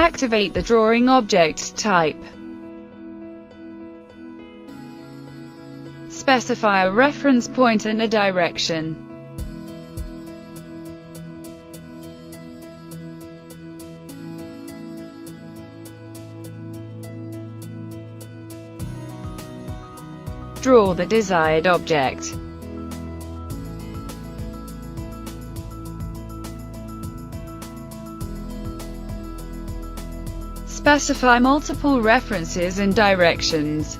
Activate the drawing object type. Specify a reference point and a direction. Draw the desired object. Specify multiple references and directions.